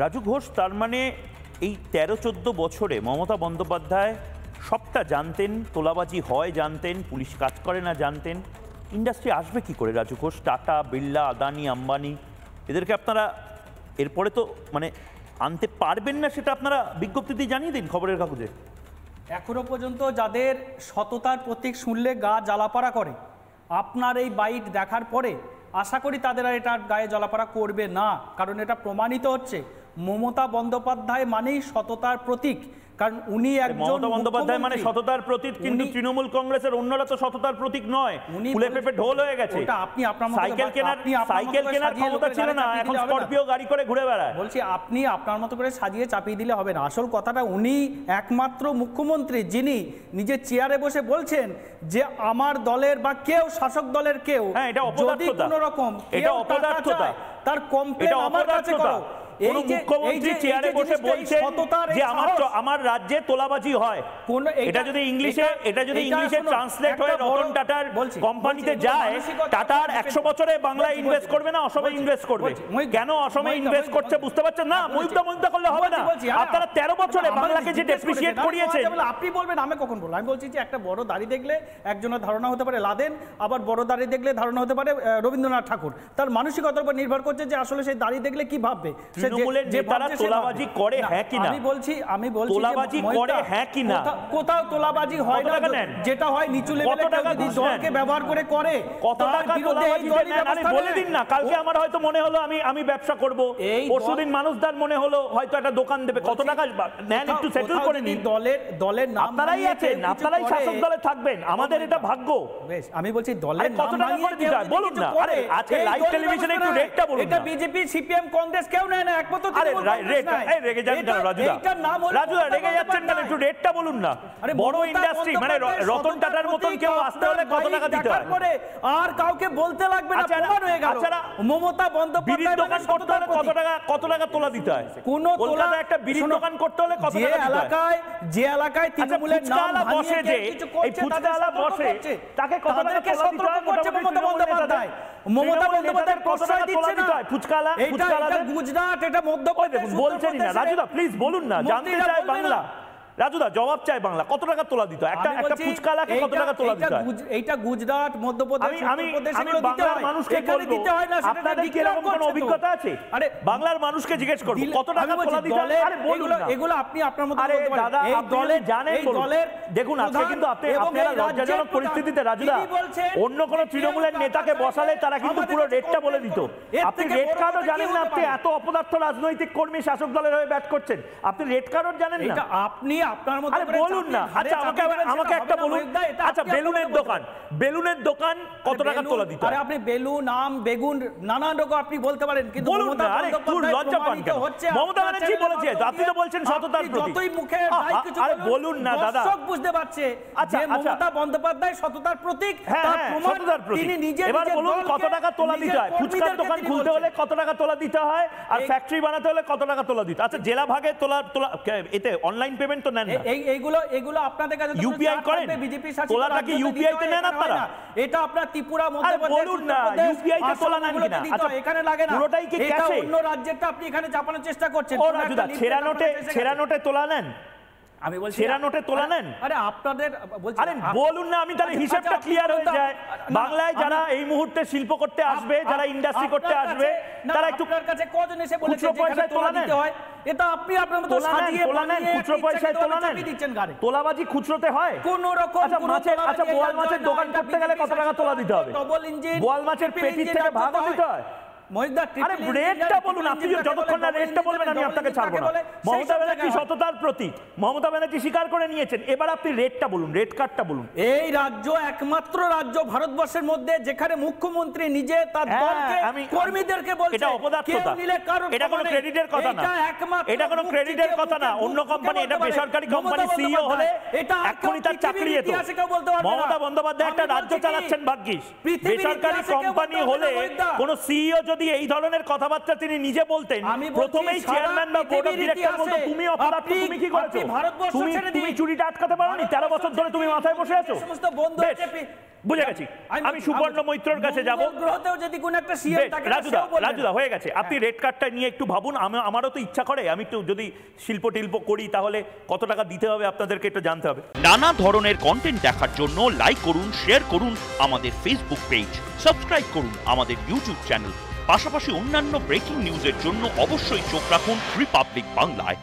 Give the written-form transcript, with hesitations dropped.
রাজু ঘোষ, তার মানে এই 13-14 বছরে মমতা বন্দ্যোপাধ্যায় সবটা জানতেন, তোলাবাজি হয় জানতেন, পুলিশ কাজ করে না জানতেন। ইন্ডাস্ট্রি আসবে কি করে রাজু ঘোষ? টাটা, বিড়লা, আদানি, আম্বানি এদেরকে আপনারা এরপরে তো মানে আনতে পারবেন না, সেটা আপনারা বিজ্ঞপ্তিতে জানিয়ে দিন খবরের কাগজে। এখনো পর্যন্ত যাদের সততার প্রতীক শুনলে গা জ্বালাপাড়া করে, আপনার এই বাইট দেখার পরে আশা করি তাদের আর এটা গায়ে জ্বালাপাড়া করবে না, কারণ এটা প্রমাণিত হচ্ছে মমতা বন্দ্যোপাধ্যায় মানেই সততার প্রতীক। কারণ উনি একজন মমতা বন্দ্যোপাধ্যায় মানে সততার প্রতীক, কিন্তু তৃণমূল কংগ্রেসের অন্যরা তো সততার প্রতীক নয়, ফুলে পেঁপে ঢোল হয়ে গেছে। আপনি আপনার সাইকেল কেনার ক্ষমতা ছিল না, এখন স্করপিও গাড়ি করে ঘুরে বেড়ায়। বলছি আপনি আপনার মতো করে সাজিয়ে চাপিয়ে দিলে হবে না। আসল কথাটা উনি একমাত্র মুখ্যমন্ত্রী যিনি নিজের চেয়ারে বসে বলছেন যে আমার দলের বা কেউ শাসক দলের কেউ যদি কোনো রকম তার কমপ্লেন আমার কাছে করো। কোন মুখ্যমন্ত্রী চেয়ারে বসে বলছেন যে আমার রাজ্যে তোলাবাজি হয়, এটা যদি ইংলিশে ট্রান্সলেট হয়ে রতন টাটার কোম্পানিতে যায়, টাটার 100 বছরে বাংলায় ইনভেস্ট করবে না, অসমে ইনভেস্ট করবে। কেন অসমে ইনভেস্ট করছে বুঝতে পারছেন না? মুদ্রা করলে হবে না। আপনারা 13 বছরে বাংলাকে যে ডেপ্রিসিয়েট করিয়েছেন। আপনি বলবেন আমি কখন বলবো? আমি বলছি যে একটা বড় দাড়ি দেখলে একজনের ধারণা হতে পারে লাদেন, আবার বড় দাড়ি দেখলে ধারণা হতে পারে রবীন্দ্রনাথ ঠাকুর। তার মানসিকতার উপর নির্ভর করছে যে আসলে সেই দাড়ি দেখলে কি ভাববে। তোলাবাজি করে হ্যাঁ কিনা, আমি বলছি তোলাবাজি করে হ্যাঁ কিনা, কোথাও তোলাবাজি হয় না, যেটা হয় নিচু লেভেলে যদি দলকে ব্যবহার করে কত টাকা তোলাবাজি নেন বলে দিন না। কালকে আমার হয়তো মনে হলো আমি ব্যবসা করব, পরশুদিন মানুষদার মনে হলো হয়তো একটা দোকান দেবে, কত টাকা নেন একটু সেটেল করে নিন। দলের নাম আপনারাই আছেন, আপনারাই শাসক দলে থাকবেন, আমাদের এটা ভাগ্য। বেশ, আমি বলছি দলের কত টাকা করে দিতে হয় বলুন না। আরে আজকে লাইভ টেলিভিশনে একটু রেটটা বলুন। এটা বিজেপি, সিপিএম, কংগ্রেস কেউ নেয় না, একমাত্র রেগে যাচ্ছেন কেন রাজুদা? রেগে যাচ্ছেন কেন? একটু রেটটা বলুন না। বড় ইন্ডাস্ট্রি মানে রতন টাটার মতন কেউ আসতে হলে কত টাকা দিতে হয়? আর কাউকে বলতে লাগবে না, প্রমাণ হয়ে গেল। মমতা বন্দ্যোপাধ্যায় দোকান করতে হলে কত টাকা তোলা দিতে হয়? কোন তোলা একটা বিড়ির দোকান করতে হলে কত টাকা দিতে হয়? যে এলাকায় তৃণমূলের নাম বসে, যে এই ফুচকাওয়ালা বসে, তাকে কত টাকা তোলা দিতে হয়? মমতা বন্দ্যোপাধ্যায় প্রশ্রয় দিচ্ছে না। ফুচকাওয়ালা গুজরাট, এটা মধ্যপ্রদেশ বলছেনই না। রাজুদা প্লিজ বলুন না, জানতে চাই বাংলা। রাজুদা জবাব চাই বাংলা, কত টাকা তোলা দিতে হয়? একটা ফুচকাওয়ালাকে কত টাকা তোলা দিতে হয়? এইটা গুজরাট, মধ্যপ্রদেশ, আমি বাংলার মানুষকে বলবো, আপনাদের কি এরকম কোনো অভিজ্ঞতা আছে? আরে বাংলার মানুষকে জিজ্ঞেস করব কত টাকা তোলা দিতে হয়। আরে বলুন না, এগুলো আপনি আপনার মতো বলতে পারেন। দাদা এই দলে জানেন দলের দেখুন আজকে কিন্তু আপনারা লজ্জাজনক পরিস্থিতিতে রাজুদা অন্য কোন তৃণমূলের নেতাকে বসালে তারা কিন্তু পুরো রেটটা বলে দিত। আপনি রেট কার্ডও জানেন না, আপনি এত অপদার্থ রাজনৈতিক কর্মী শাসক দলের হয়ে ব্যাট করছেন, আপনি রেট কার্ডও জানেন না। আপনি আপনার মতো করে বলুন না। আচ্ছা আমাকে একটা বলুন, আচ্ছা বেলুনের দোকান কত টাকা তোলা দিতে হয়? আরে আপনি বেলুন, আম, বেগুন নানান রকম আপনি বলতে পারেন, কিন্তু বলুন না। আরে একটু লজ্জা পান কেন? মমতা ব্যানার্জি বলেছে, আপনি তো বলছেন সততার প্রতীক। যতই মুখে কিছু আরে বলুন না দাদা, দর্শক বুঝতে পারছে যে মমতা বন্দ্যোপাধ্যায় সততার প্রতীক, তার প্রমাণ তিনি নিজে। এবার বলুন কত টাকা তোলা দিতে হয়? ফুচকার দোকান খুলতে হলে কত টাকা তোলা দিতে হয়, আর ফ্যাক্টরি বানাতে হলে কত টাকা তোলা দিতে? আচ্ছা জেলা ভাগে তোলা এতে অনলাইন পেমেন্ট তো নেন না? এইগুলো আপনাদের কাছে ইউপিআই করেন? বিজেপি শাসিত তোলাটা কি ইউপিআই তে নেন আপনারা? এটা আপনার ত্রিপুরা, মধ্যপ্রদেশ, বলুন না ইউপিআই তে তোলা নেন কিনা? আচ্ছা এখানে লাগে না, পুরোটাই কি ক্যাশে? অন্য রাজ্যেরটা আপনি এখানে চাপানোর চেষ্টা করছেন। ও রাজুদা ছেঁড়া নোটে তোলা নেন? আমি বলছি ছেঁড়া নোটে তোলা নেন? আরে আপনাদের বলছি, আরে বলুন না, আমি তাহলে হিসাবটা ক্লিয়ার হয়ে যায়। বাংলায় যারা এই মুহূর্তে শিল্প করতে আসবে, যারা ইন্ডাস্ট্রি করতে আসবে, তারা একটু আপনার কাছে কজন এসে বলেছে যে এখানে তোলা দিতে হয়? এটা আপনি আপনার মতো সাজিয়ে তোলা নেন, খুচরো পয়সায় তোলা নেন। তোলাবাজি খুচরোতে হয় কোন রকম? আচ্ছা বোয়াল মাছের দোকান করতে গেলে কত টাকা তোলা দিতে হবে? ডবল ইঞ্জিন, বোয়াল মাছের পেটির থেকে ভাগ দিতে হয়। আরে রেটটা বলুন, আপনি যতক্ষণ না রেটটা বলবেন আমি আপনাকে ছাড়বো না। মমতা ব্যানার্জি সততার প্রতীক, মমতা ব্যানার্জি স্বীকার করে নিয়েছেন, এবার আপনি রেটটা বলুন, রেট কার্ডটা বলুন। এই রাজ্য একমাত্র রাজ্য ভারতবর্ষের মধ্যে যেখানে মুখ্যমন্ত্রী নিজে তার দলকে কর্মীদেরকে বলছে এটা অপদার্থতা, এটা কোনো ক্রেডিটের কথা না, এটা কোনো ক্রেডিটের কথা না। অন্য কোম্পানি, এটা বেসরকারি কোম্পানি, সিইও হলে এক্ষুনি তার চাকরি যেত। মমতা বন্দ্যোপাধ্যায় একটা রাজ্য চালাচ্ছেন ভাগ্যিস, বেসরকারি কোম্পানি হলে কোন সিইও যদি এই ধরনের কথাবার্তা তিনি নিজে বলতেন, প্রথমেই চেয়ারম্যান বা বোর্ড অফ ডিরেক্টর বলতো তুমি অপদার্থ, তুমি কি করেছো, তুমি চুরিটা আটকাতে পারোনি, 13 বছর ধরে তুমি মাথায় বসে আছো। বুঝে গেছি, আমি সুবর্ণ মৈত্রর কাছে যাব। রাজুদা হয়ে গেছে, আপনি রেড কার্ডটা নিয়ে একটু ভাবুন। আমারও তো ইচ্ছা করে আমি একটু যদি শিল্প টিল্প করি তাহলে কত টাকা দিতে হবে আপনাদেরকে একটু জানতে হবে। নানা ধরনের কন্টেন্ট দেখার জন্য লাইক করুন, শেয়ার করুন আমাদের ফেসবুক পেজ, সাবস্ক্রাইব করুন আমাদের ইউটিউব চ্যানেল। পাশাপাশি অন্যান্য ব্রেকিং নিউজের জন্য অবশ্যই চোখ রাখুন রিপাবলিক বাংলায়।